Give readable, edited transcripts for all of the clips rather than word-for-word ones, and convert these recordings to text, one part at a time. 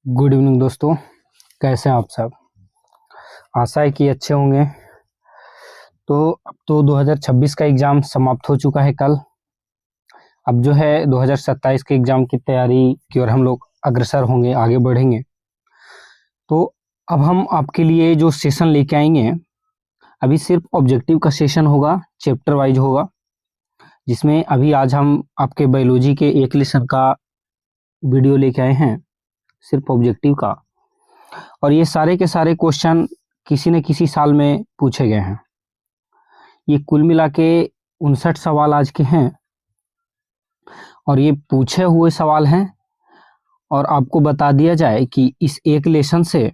Good evening दोस्तों, कैसे हैं आप सब। आशा है कि अच्छे होंगे। तो अब तो 2026 का एग्ज़ाम समाप्त हो चुका है कल। अब जो है 2027 के एग्ज़ाम की तैयारी की ओर हम लोग अग्रसर होंगे, आगे बढ़ेंगे। तो अब हम आपके लिए जो सेशन लेके आएंगे, अभी सिर्फ ऑब्जेक्टिव का सेशन होगा, चैप्टर वाइज होगा, जिसमें अभी आज हम आपके बायोलॉजी के एक लेसन का वीडियो लेके आए हैं, सिर्फ ऑब्जेक्टिव का। और ये सारे के सारे क्वेश्चन किसी न किसी साल में पूछे गए हैं। ये कुल मिला के 59 सवाल आज के हैं और ये पूछे हुए सवाल हैं। और आपको बता दिया जाए कि इस एक लेसन से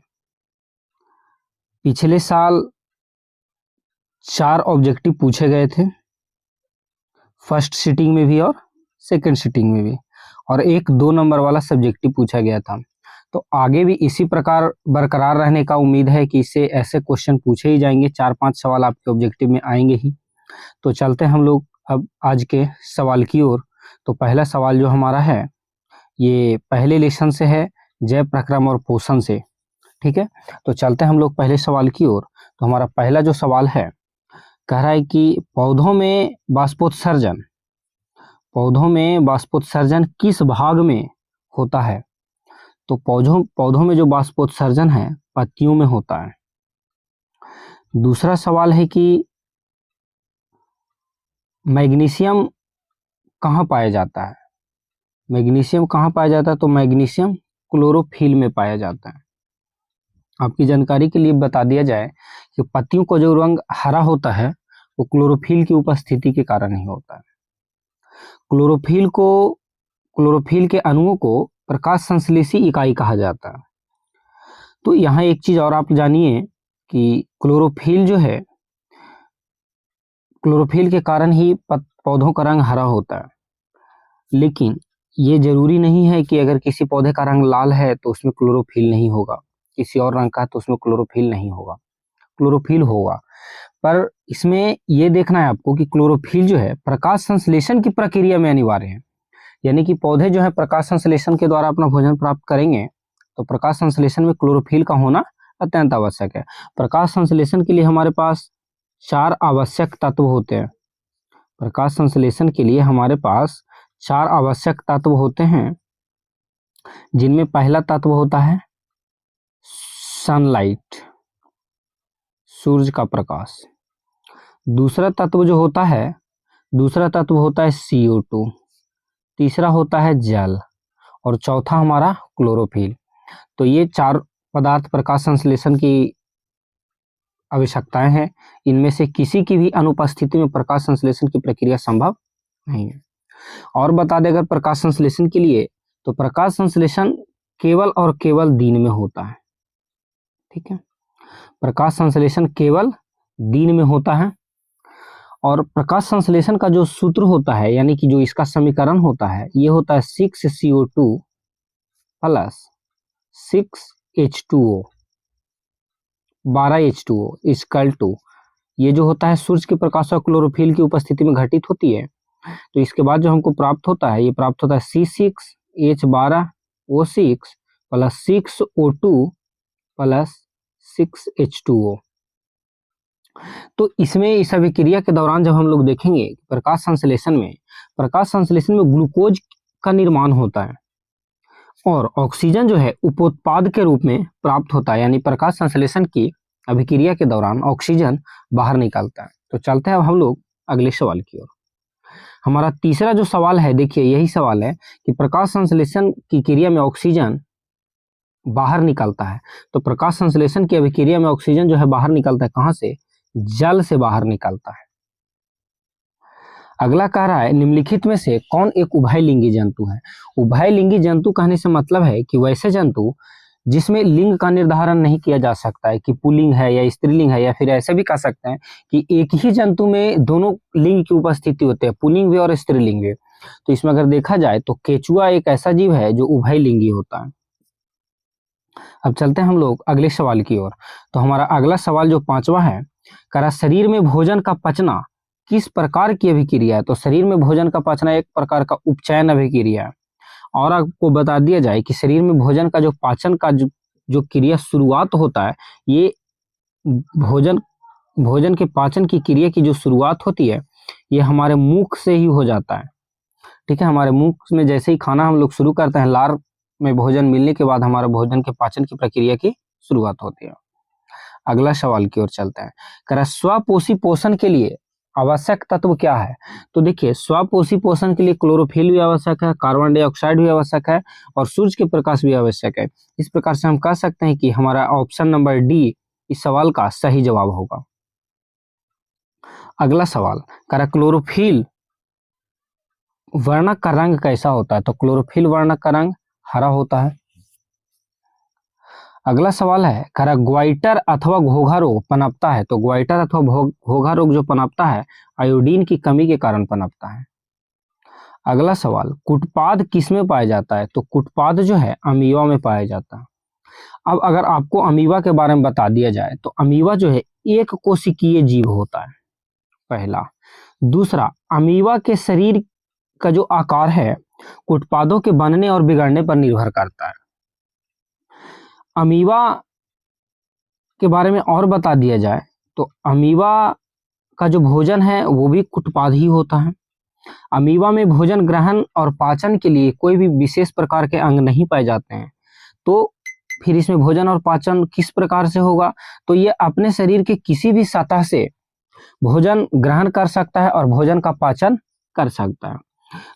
पिछले साल 4 ऑब्जेक्टिव पूछे गए थे, फर्स्ट सिटिंग में भी और सेकंड सिटिंग में भी, और एक 2 नंबर वाला सब्जेक्टिव पूछा गया था। तो आगे भी इसी प्रकार बरकरार रहने का उम्मीद है कि इससे ऐसे क्वेश्चन पूछे ही जाएंगे, 4-5 सवाल आपके ऑब्जेक्टिव में आएंगे ही। तो चलते हैं हम लोग अब आज के सवाल की ओर। तो पहला सवाल जो हमारा है ये पहले लेसन से है, जय प्रक्रम और पोषण से। ठीक है, तो चलते हैं हम लोग पहले सवाल की ओर। तो हमारा पहला जो सवाल है कह रहा है कि पौधों में बाष्पोत्सर्जन किस भाग में होता है। तो पौधों में जो बाष्पोत्सर्जन है पत्तियों में होता है। दूसरा सवाल है कि मैग्नीशियम कहाँ पाया जाता है। मैग्नीशियम कहाँ पाया जाता है, तो मैग्नीशियम क्लोरोफिल में पाया जाता है। आपकी जानकारी के लिए बता दिया जाए कि पत्तियों का जो रंग हरा होता है वो क्लोरोफिल की उपस्थिति के कारण ही होता है। क्लोरोफिल के अणुओं को प्रकाश संश्लेषी इकाई कहा जाता है। तो यहाँ एक चीज और आप जानिए कि क्लोरोफिल जो है, क्लोरोफिल के कारण ही पौधों का रंग हरा होता है। लेकिन ये जरूरी नहीं है कि अगर किसी पौधे का रंग लाल है तो उसमें क्लोरोफिल नहीं होगा, किसी और रंग का है तो उसमें क्लोरोफिल नहीं होगा, क्लोरोफिल होगा। पर इसमें ये देखना है आपको कि क्लोरोफिल जो है प्रकाश संश्लेषण की प्रक्रिया में अनिवार्य है। यानी कि पौधे जो है प्रकाश संश्लेषण के द्वारा अपना भोजन प्राप्त करेंगे, तो प्रकाश संश्लेषण में क्लोरोफिल का होना अत्यंत आवश्यक है। प्रकाश संश्लेषण के लिए हमारे पास 4 आवश्यक तत्व होते हैं। प्रकाश संश्लेषण के लिए हमारे पास 4 आवश्यक तत्व होते हैं, जिनमें पहला तत्व होता है सनलाइट, सूरज का प्रकाश। दूसरा तत्व होता है CO2। तीसरा होता है जल, और चौथा हमारा क्लोरोफिल। तो ये 4 पदार्थ प्रकाश संश्लेषण की आवश्यकताएं हैं। इनमें से किसी की भी अनुपस्थिति में प्रकाश संश्लेषण की प्रक्रिया संभव नहीं है। और बता दें अगर प्रकाश संश्लेषण के लिए, तो प्रकाश संश्लेषण केवल और केवल दिन में होता है। ठीक है, प्रकाश संश्लेषण केवल दिन में होता है। और प्रकाश संश्लेषण का जो सूत्र होता है, यानी कि जो इसका समीकरण होता है, ये होता है 6CO2 plus 6H2O 12H2O equal to, ये जो होता है सूर्य के प्रकाश और क्लोरोफिल की उपस्थिति में घटित होती है। तो इसके बाद जो हमको प्राप्त होता है, ये प्राप्त होता है C6H12O6 plus 6O2 plus 6H2O। तो इसमें इस अभिक्रिया के दौरान जब हम लोग देखेंगे प्रकाश संश्लेषण में ग्लूकोज का निर्माण होता है और ऑक्सीजन जो है उपोत्पाद के रूप में प्राप्त होता है। यानी प्रकाश संश्लेषण की अभिक्रिया के दौरान ऑक्सीजन बाहर निकलता है। तो चलते हैं अब हम लोग अगले सवाल की ओर। हमारा तीसरा जो सवाल है, देखिए यही सवाल है कि प्रकाश संश्लेषण की क्रिया में ऑक्सीजन बाहर निकलता है। तो प्रकाश संश्लेषण की अभिक्रिया में ऑक्सीजन जो है बाहर निकलता है कहाँ से, जल से बाहर निकलता है। अगला कह रहा है निम्नलिखित में से कौन एक उभयलिंगी जंतु है। उभयलिंगी जंतु कहने से मतलब है कि वैसे जंतु जिसमें लिंग का निर्धारण नहीं किया जा सकता है कि पुल्लिंग है या स्त्रीलिंग है, या फिर ऐसे भी कह सकते हैं कि एक ही जंतु में दोनों लिंग की उपस्थिति होती है, पुल्लिंग भी और स्त्रीलिंग भी। तो इसमें अगर देखा जाए तो केचुआ एक ऐसा जीव है जो उभयलिंगी होता है। अब चलते हैं हम लोग अगले सवाल की ओर। तो हमारा अगला सवाल जो 5वां है, कह रहा शरीर में भोजन का पचना किस प्रकार की अभिक्रिया है। तो शरीर में भोजन का पचना एक प्रकार का उपचयन अभिक्रिया है। और आपको बता दिया जाए कि शरीर में भोजन का जो पाचन का जो क्रिया शुरुआत होता है, ये भोजन के पाचन की क्रिया की जो शुरुआत होती है ये हमारे मुख से ही हो जाता है। ठीक है, हमारे मुख में जैसे ही खाना हम लोग शुरू करते हैं, लार में भोजन मिलने के बाद हमारे भोजन के पाचन की प्रक्रिया की शुरुआत होती है। अगला सवाल की ओर चलते हैं। कह रहा है स्वपोषी पोषण के लिए आवश्यक तत्व क्या है? तो देखिए, स्वपोषी पोषण के लिए क्लोरोफिल भी आवश्यक है, कार्बन डाइऑक्साइड भी आवश्यक है और सूर्य के प्रकाश भी आवश्यक है। इस प्रकार से हम कह सकते हैं कि हमारा ऑप्शन नंबर डी इस सवाल का सही जवाब होगा। अगला सवाल कह रहा क्लोरोफिल वर्णक का रंग कैसा होता है? तो क्लोरोफिल वर्णक का रंग हरा होता है। अगला सवाल है, कह रहा ग्वाइटर अथवा घोघा रोग पनपता है। तो ग्वाइटर अथवा घोघा रोग जो पनपता है आयोडीन की कमी के कारण पनपता है। अगला सवाल, कुटपाद किसमें पाया जाता है? तो कुटपाद जो है अमीबा में पाया जाता है। अब अगर आपको अमीबा के बारे में बता दिया जाए तो अमीबा जो है एक कोशिकीय जीव होता है, पहला। दूसरा, अमीबा के शरीर का जो आकार है कुटपादों के बनने और बिगड़ने पर निर्भर करता है। अमीबा के बारे में और बता दिया जाए तो अमीबा का जो भोजन है वो भी कुटपाद ही होता है। अमीबा में भोजन ग्रहण और पाचन के लिए कोई भी विशेष प्रकार के अंग नहीं पाए जाते हैं, तो फिर इसमें भोजन और पाचन किस प्रकार से होगा? तो ये अपने शरीर के किसी भी सतह से भोजन ग्रहण कर सकता है और भोजन का पाचन कर सकता है।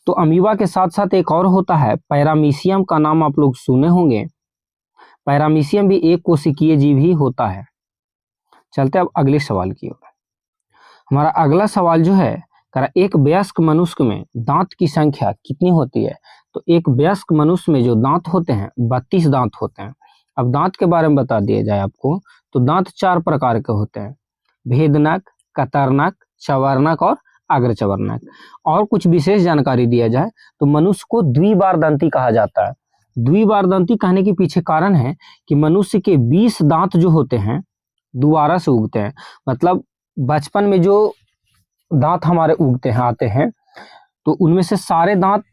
तो अमीबा के साथ साथ एक और होता है पैरामीशियम, का नाम आप लोग सुने होंगे। पैरामीशियम भी एक कोशिकीय जीव ही होता है। चलते अब अगले सवाल की ओर। हमारा अगला सवाल जो है, एक वयस्क मनुष्य में दांत की संख्या कितनी होती है? तो एक वयस्क मनुष्य में जो दांत होते हैं 32 दांत होते हैं। अब दांत के बारे में बता दिया जाए आपको तो दांत 4 प्रकार के होते हैं, भेदनक, कतरनक, चवर्नक और अग्रचवर्नक। और कुछ विशेष जानकारी दिया जाए तो मनुष्य को द्विबारदंती कहा जाता है। द्विबारदंती कहने के पीछे कारण है कि मनुष्य के 20 दांत जो होते हैं दोबारा से उगते हैं। मतलब बचपन में जो दांत हमारे उगते हैं आते हैं तो उनमें से सारे दांत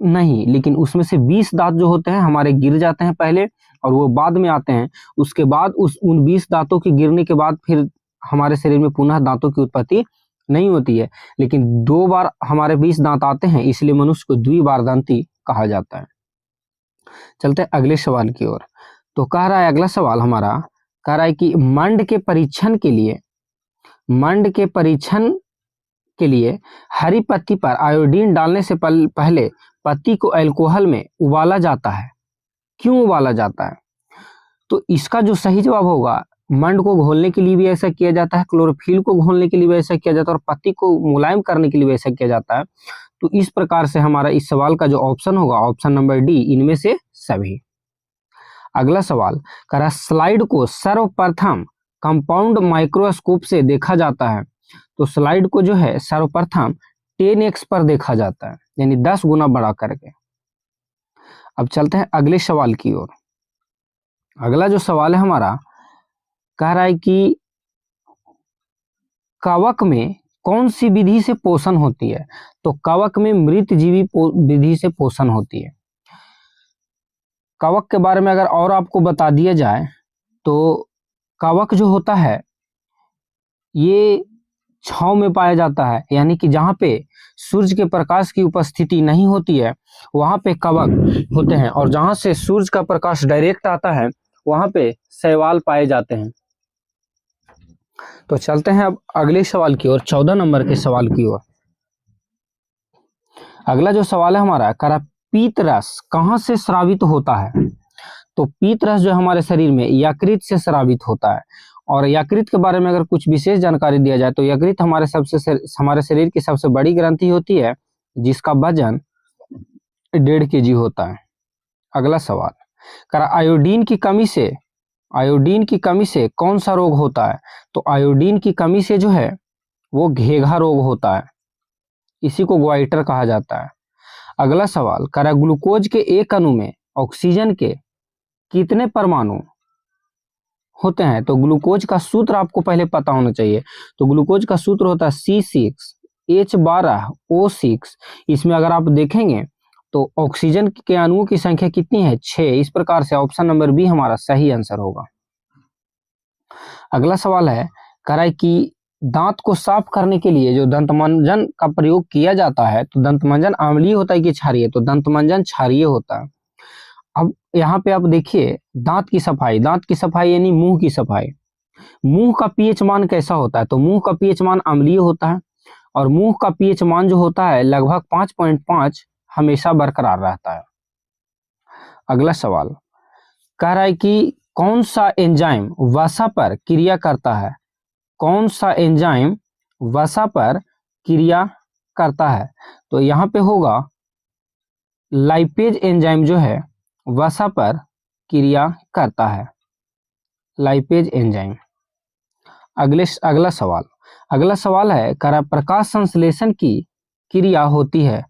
नहीं, लेकिन उसमें से 20 दांत जो होते हैं हमारे गिर जाते हैं पहले और वो बाद में आते हैं। उसके बाद उन 20 दांतों के गिरने के बाद फिर हमारे शरीर में पुनः दांतों की उत्पत्ति नहीं होती है, लेकिन 2 बार हमारे 20 दांत आते हैं, इसलिए मनुष्य को द्विबारदंती कहा जाता है। चलते हैं अगले सवाल की ओर। तो कह रहा है अगला सवाल हमारा, कह रहा है कि मंड के परीक्षण के लिए हरी पत्ती पर आयोडीन डालने से पहले पत्ती को अल्कोहल में उबाला जाता है। क्यों उबाला जाता है? तो इसका जो सही जवाब होगा, मंड को घोलने के लिए भी ऐसा किया जाता है, क्लोरोफिल को घोलने के लिए भी ऐसा किया जाता है और पत्ती को मुलायम करने के लिए भी ऐसा किया जाता है। तो इस प्रकार से हमारा इस सवाल का जो ऑप्शन होगा ऑप्शन नंबर डी, इनमें से सभी। अगला सवाल, कह रहा स्लाइड को सर्वप्रथम कंपाउंड माइक्रोस्कोप से देखा जाता है। तो स्लाइड को जो है सर्वप्रथम 10x पर देखा जाता है, यानी 10 गुना बड़ा करके। अब चलते हैं अगले सवाल की ओर। अगला जो सवाल है हमारा, कह रहा है कि कवक में कौन सी विधि से पोषण होती है? तो कवक में मृतजीवी विधि से पोषण होती है। कवक के बारे में अगर और आपको बता दिया जाए तो कवक जो होता है ये छांव में पाया जाता है, यानी कि जहाँ पे सूरज के प्रकाश की उपस्थिति नहीं होती है वहाँ पे कवक होते हैं और जहाँ से सूरज का प्रकाश डायरेक्ट आता है वहाँ पे शैवाल पाए जाते हैं। तो चलते हैं अब अगले सवाल की ओर, 14 नंबर के सवाल की ओर। अगला जो सवाल है हमारा, कह पीत रस कहाँ से स्रावित होता है? तो पीत रस जो हमारे शरीर में यकृत से स्रावित होता है। और यकृत के बारे में अगर कुछ विशेष जानकारी दिया जाए तो यकृत हमारे शरीर की सबसे बड़ी ग्रंथि होती है जिसका वजन 1.5 kg होता है। अगला सवाल, कह आयोडीन की कमी से कौन सा रोग होता है? तो आयोडीन की कमी से जो है वो घेघा रोग होता है, इसी को ग्वाइटर कहा जाता है। अगला सवाल, कह ग्लूकोज के एक अणु में ऑक्सीजन के कितने परमाणु होते हैं? तो ग्लूकोज का सूत्र आपको पहले पता होना चाहिए। तो ग्लूकोज का सूत्र होता है C6H12O6। इसमें अगर आप देखेंगे तो ऑक्सीजन के अणुओं की संख्या कितनी है? 6। इस प्रकार से ऑप्शन नंबर बी हमारा सही आंसर होगा। अगला सवाल है कह रहा है कि दांत को साफ करने के लिए जो दंतमंजन का प्रयोग किया जाता है, तो दंतमंजन अम्लीय होता है कि क्षारीय? तो दंतमंजन क्षारीय होता है। अब यहाँ पे आप देखिए दांत की सफाई यानी मुंह की सफाई। मुंह का पीएच मान कैसा होता है? तो मुंह का पीएच मान अम्लीय होता है और मुंह का पीएच मान जो होता है लगभग 5.5 हमेशा बरकरार रहता है। अगला सवाल कह रहा है कि कौन सा एंजाइम वसा पर क्रिया करता है? कौन सा एंजाइम वसा पर क्रिया करता है? तो यहाँ पे होगा लाइपेज एंजाइम जो है वसा पर क्रिया करता है, लाइपेज एंजाइम। अगला सवाल है कह प्रकाश संश्लेषण की क्रिया होती है।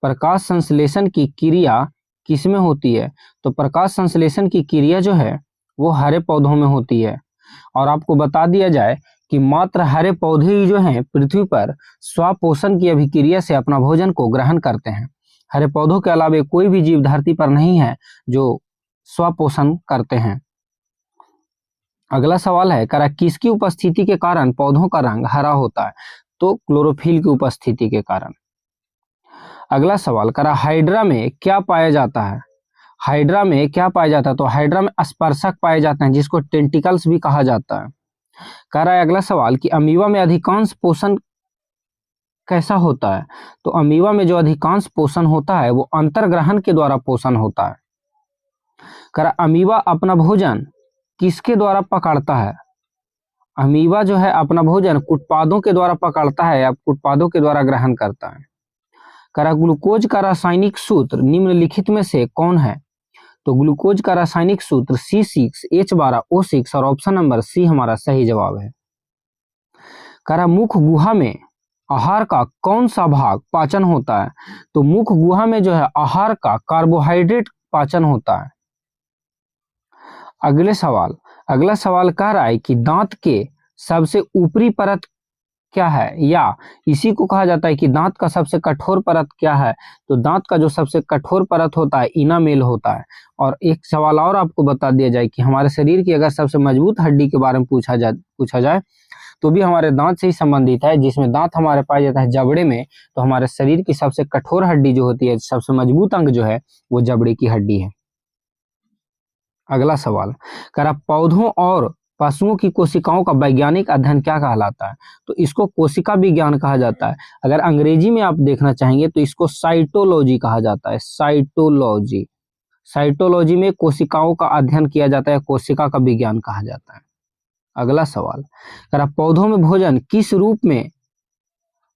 प्रकाश संश्लेषण की क्रिया किसमें होती है? तो प्रकाश संश्लेषण की क्रिया जो है वो हरे पौधों में होती है। और आपको बता दिया जाए कि मात्र हरे पौधे ही जो हैं पृथ्वी पर स्वपोषण की अभिक्रिया से अपना भोजन को ग्रहण करते हैं। हरे पौधों के अलावा कोई भी जीव धरती पर नहीं है जो स्वपोषण करते हैं। अगला सवाल है कह किसकी उपस्थिति के कारण पौधों का रंग हरा होता है? तो क्लोरोफिल की उपस्थिति के कारण। अगला सवाल कह हाइड्रा में क्या पाया जाता है? हाइड्रा में क्या पाया जाता है? तो हाइड्रा में स्पर्शक पाए जाते हैं जिसको टेंटिकल्स भी कहा जाता है। कह रहा है अगला सवाल कि अमीबा में अधिकांश पोषण कैसा होता है? तो अमीबा में जो अधिकांश पोषण होता है वो अंतर्ग्रहण के द्वारा पोषण होता है। कह रहा अमीबा अपना भोजन किसके द्वारा पकड़ता है? अमीबा जो है अपना भोजन कुटपादों के द्वारा पकड़ता है या कुटपादों के द्वारा ग्रहण करता है। कह रहा ग्लूकोज का रासायनिक सूत्र निम्नलिखित में से कौन है? तो ग्लूकोज का रासायनिक सूत्र C6H12O6 और ऑप्शन नंबर सी हमारा सही जवाब है। कह रहा मुख गुहा में आहार का कौन सा भाग पाचन होता है? तो मुख गुहा में जो है आहार का कार्बोहाइड्रेट पाचन होता है। अगला सवाल कह रहा है कि दांत के सबसे ऊपरी परत क्या है, या इसी को कहा जाता है कि दांत का सबसे कठोर परत क्या है? तो दांत का जो सबसे कठोर परत होता है इनामेल होता है। और एक सवाल और आपको बता दिया जाए कि हमारे शरीर की अगर सबसे मजबूत हड्डी के बारे में पूछा जाए तो भी हमारे दांत से ही संबंधित है, जिसमें दांत हमारे पाया जाता है जबड़े में। तो हमारे शरीर की सबसे कठोर हड्डी जो होती है, सबसे मजबूत अंग जो है वो जबड़े की हड्डी है। अगला सवाल कह रहा पौधों और पशुओं की कोशिकाओं का वैज्ञानिक अध्ययन क्या कहलाता है? तो इसको कोशिका विज्ञान कहा जाता है। अगर अंग्रेजी में आप देखना चाहेंगे तो इसको साइटोलॉजी कहा जाता है। साइटोलॉजी में कोशिकाओं का अध्ययन किया जाता है, कोशिका का विज्ञान कहा जाता है। अगला सवाल कह रहा पौधों में भोजन किस रूप में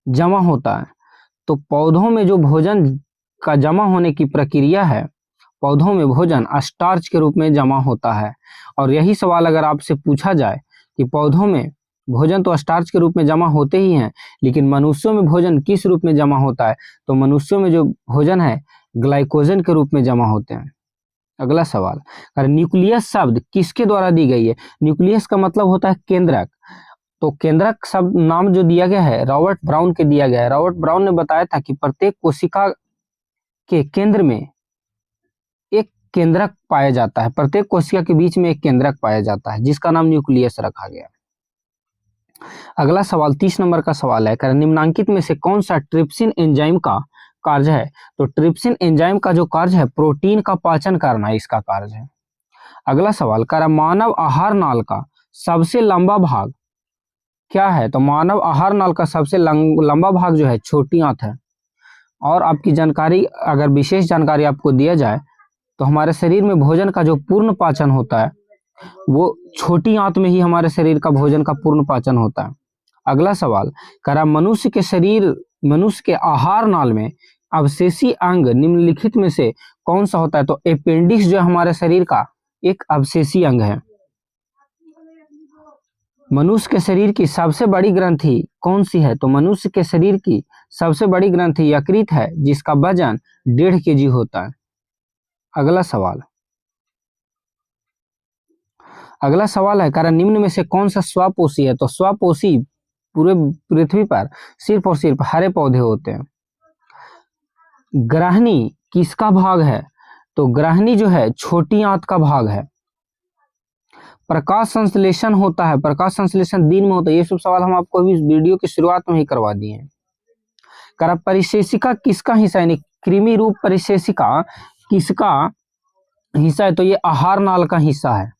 जमा होता है? तो पौधों में जो भोजन का जमा होने की प्रक्रिया है, पौधों में भोजन स्टार्च के रूप में जमा होता है। और यही सवाल अगर आपसे पूछा जाए कि पौधों में भोजन तो स्टार्च के रूप में जमा होते ही हैं, लेकिन मनुष्यों में भोजन किस रूप में जमा होता है? तो मनुष्यों में जो भोजन है ग्लाइकोजन के रूप में जमा होते हैं। अगला सवाल न्यूक्लियस शब्द किसके द्वारा दी गई है? न्यूक्लियस का मतलब होता है केंद्रक। तो केंद्रक शब्द नाम जो दिया गया है रॉबर्ट ब्राउन के दिया गया है। रॉबर्ट ब्राउन ने बताया था कि प्रत्येक कोशिका के केंद्र में एक केंद्रक पाया जाता है, प्रत्येक कोशिका के बीच में एक केंद्रक पाया जाता है जिसका नाम न्यूक्लियस रखा गया। अगला सवाल 30 नंबर का सवाल है निम्नांकित में से कौन सा ट्रिप्सिन एंजाइम का कार्य है? तो ट्रिप्सिन एंजाइम का जो कार्य है प्रोटीन का पाचन करना इसका कार्य है। अगला सवाल मानव आहार नाल का सबसे लंबा भाग क्या है? तो मानव आहार नाल का सबसे लंबा भाग जो है छोटी आंत है। और आपकी जानकारी अगर विशेष जानकारी आपको दिया जाए तो हमारे शरीर में भोजन का जो पूर्ण पाचन होता है वो छोटी आंत में ही हमारे शरीर का भोजन का पूर्ण पाचन होता है। अगला सवाल मनुष्य के आहार नाल में अवशेषी अंग निम्नलिखित में से कौन सा होता है? तो अपेंडिक्स जो हमारे शरीर का एक अवशेषी अंग है। मनुष्य के शरीर की सबसे बड़ी ग्रंथि कौन सी है? तो मनुष्य के शरीर की सबसे बड़ी ग्रंथि यकृत है जिसका वजन 1.5 kg होता है। अगला सवाल है निम्न में से कौन सा स्वपोषी है? तो स्वपोषी पूरे पृथ्वी पर सिर्फ और सिर्फ हरे पौधे होते हैं। ग्राहनी किसका भाग है? तो ग्रहणी जो है छोटी आंत का भाग है। प्रकाश संश्लेषण होता है, प्रकाश संश्लेषण दिन में होता है। ये सब सवाल हम आपको अभी इस वीडियो की शुरुआत में ही करवा दिए हैं। करा परिशेषिका किसका हिस्सा है? कृमि रूप परिशेषिका किसका हिस्सा है? तो ये आहार नाल का हिस्सा है।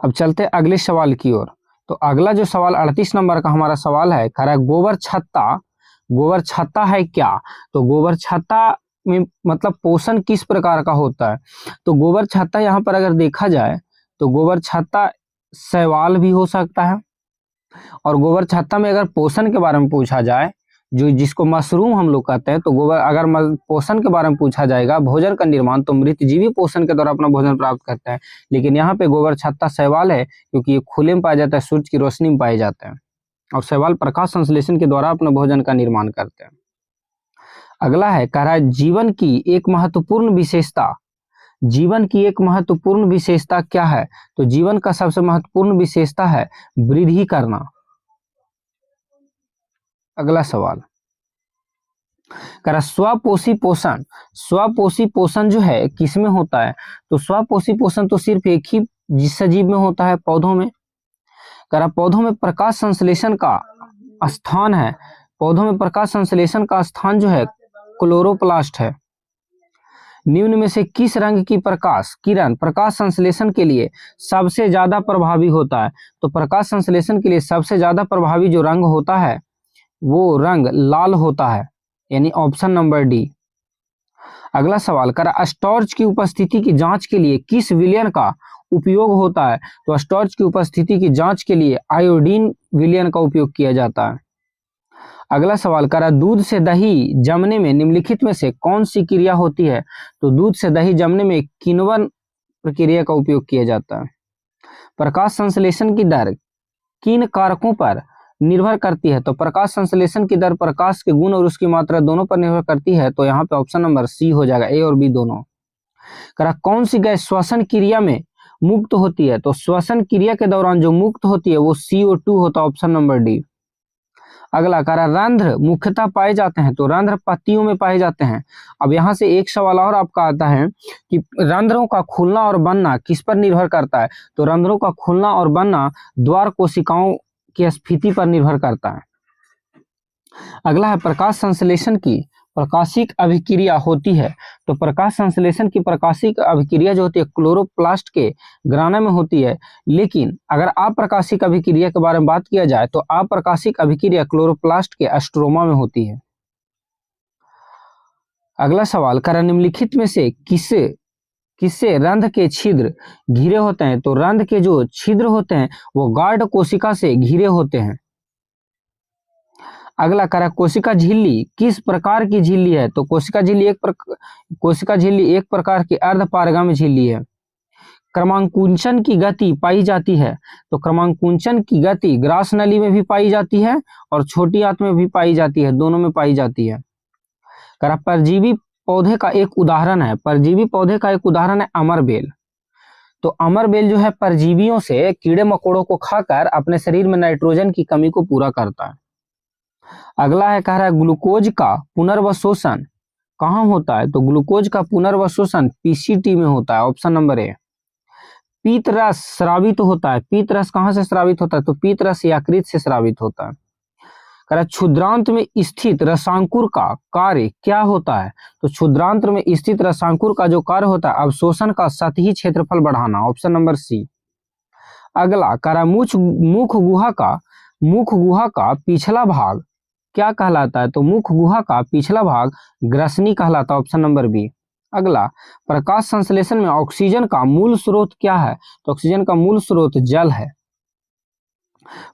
अब चलते अगले सवाल की ओर। तो अगला जो सवाल 38 नंबर का हमारा सवाल है, कह रहा है गोबर छत्ता, गोबर छत्ता है क्या? तो गोबर छत्ता में मतलब पोषण किस प्रकार का होता है? तो गोबर छत्ता यहाँ पर अगर देखा जाए तो गोबर छत्ता शैवाल भी हो सकता है। और गोबर छत्ता में अगर पोषण के बारे में पूछा जाए, जो जिसको मशरूम हम लोग कहते हैं, तो गोबर अगर पोषण के बारे में पूछा जाएगा, भोजन का निर्माण, तो मृतजीवी पोषण के द्वारा अपना भोजन प्राप्त करते हैं। लेकिन यहाँ पे गोबर छत्ता शैवाल है, क्योंकि ये खुले में पाया जाता है, सूरज की रोशनी में पाए जाते हैं। और शैवाल प्रकाश संश्लेषण के द्वारा अपने भोजन का निर्माण करते हैं। अगला है, कह रहा है जीवन की एक महत्वपूर्ण विशेषता, जीवन की एक महत्वपूर्ण विशेषता क्या है? तो जीवन का सबसे महत्वपूर्ण विशेषता है वृद्धि करना। अगला सवाल, कह रहा स्वपोषी पोषण, स्वपोषी पोषण जो है किसमें होता है? तो स्वपोषी पोषण तो सिर्फ एक ही सजीव में होता है, पौधों में। कह रहा पौधों में प्रकाश संश्लेषण का स्थान है, पौधों में प्रकाश संश्लेषण का स्थान जो है क्लोरोप्लास्ट है। निम्न में से किस रंग की प्रकाश किरण प्रकाश संश्लेषण के लिए सबसे ज्यादा प्रभावी होता है? तो प्रकाश संश्लेषण के लिए सबसे ज्यादा प्रभावी जो रंग होता है वो रंग लाल होता है, यानी ऑप्शन नंबर डी। अगला सवाल, करा स्टार्च की उपस्थिति की जांच के लिए किस विलयन का उपयोग होता है? तो स्टार्च की उपस्थिति की जांच के लिए आयोडीन विलयन का उपयोग किया जाता है। अगला सवाल, करा दूध से दही जमने में निम्नलिखित में से कौन सी क्रिया होती है? तो दूध से दही जमने में किण्वन प्रक्रिया का उपयोग किया जाता है। प्रकाश संश्लेषण की दर किन कारकों पर निर्भर करती है? तो प्रकाश संश्लेषण की दर प्रकाश के गुण और उसकी मात्रा दोनों पर निर्भर करती है। तो यहाँ पे ऑप्शन नंबर सी हो जाएगा, ए और बी दोनों। करा कौन सी गैस श्वसन क्रिया में मुक्त होती है? तो श्वसन क्रिया के दौरान जो मुक्त होती है वो CO2 होता है, ऑप्शन नंबर डी। अगला, करा रंध्र मुख्यतः पाए जाते हैं? तो रंध्र पत्तियों में पाए जाते हैं। अब यहाँ से एक सवाल और आपका आता है कि रंध्रों का खुलना और बनना किस पर निर्भर करता है? तो रंध्रों का खुलना और बनना द्वार कोशिकाओं की स्फीति पर निर्भर करता है। अगला है, प्रकाश संश्लेषण की प्रकाशिक अभिक्रिया होती है? तो प्रकाश संश्लेषण की प्रकाशिक अभिक्रिया जो होती है क्लोरोप्लास्ट के ग्राना में होती है। लेकिन अगर अप्रकाशिक अभिक्रिया के बारे में बात किया जाए तो अप्रकाशिक अभिक्रिया क्लोरोप्लास्ट के स्ट्रोमा में होती है। अगला सवाल, करा निम्नलिखित में से किससे रंध्र के छिद्र घिरे होते हैं? तो रंध्र के जो छिद्र होते हैं वो गार्ड कोशिका से घिरे होते हैं। अगला, करा कोशिका झिल्ली किस प्रकार की झिल्ली है? तो कोशिका झिल्ली एक प्रकार की अर्धपारगम्य झिल्ली है। क्रमांकुंचन की गति पाई जाती है? तो क्रमांकुंचन की गति ग्रास नली में भी पाई जाती है और छोटी आंत में भी पाई जाती है, दोनों में पाई जाती है। करा परजीवी पौधे का एक उदाहरण है, परजीवी पौधे का एक उदाहरण है अमरबेल। तो अमरबेल जो है परजीवियों से कीड़े मकोड़ों को खाकर अपने शरीर में नाइट्रोजन की कमी को पूरा करता है। अगला है, कह रहा है ग्लूकोज का पुनर्वशोषण कहाँ होता है? तो ग्लूकोज का पुनर्वशोषण PCT में होता है, ऑप्शन नंबर ए। पीत रस स्रावित होता है, पीत रस कहाँ से स्रावित होता है? तो पीत रस यकृत से स्रावित होता है। कह रहा क्षुद्रांत में स्थित रसांकुर का कार्य क्या होता है? तो क्षुद्रांत में स्थित रसांकुर का जो कार्य होता है अवशोषण का सतही क्षेत्रफल बढ़ाना, ऑप्शन नंबर सी। अगला, कह रहा मुख गुहा का पिछला भाग क्या कहलाता है? तो मुख गुहा का पिछला भाग ग्रसनी कहलाता है, ऑप्शन नंबर बी। अगला, प्रकाश संश्लेषण में ऑक्सीजन का मूल स्रोत क्या है? तो ऑक्सीजन का मूल स्रोत जल है।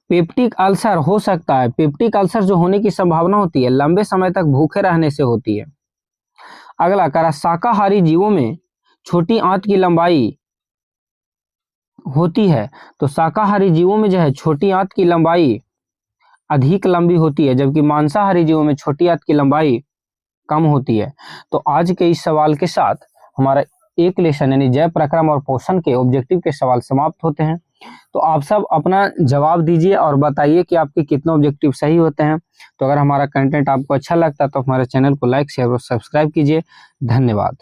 पेप्टिक अल्सर हो सकता है, पेप्टिक अल्सर जो होने की संभावना होती है लंबे समय तक भूखे रहने से होती है। अगला, कह रहा शाकाहारी जीवों में छोटी आंत की लंबाई होती है? तो शाकाहारी जीवों में जो है छोटी आंत की लंबाई अधिक लंबी होती है, जबकि मांसाहारी जीवों में छोटी आंत की लंबाई कम होती है। तो आज के इस सवाल के साथ हमारा एक लेसन यानी जय प्रक्रम और पोषण के ऑब्जेक्टिव के सवाल समाप्त होते हैं। तो आप सब अपना जवाब दीजिए और बताइए कि आपके कितने ऑब्जेक्टिव सही होते हैं। तो अगर हमारा कंटेंट आपको अच्छा लगता है तो हमारे चैनल को लाइक शेयर और सब्सक्राइब कीजिए। धन्यवाद।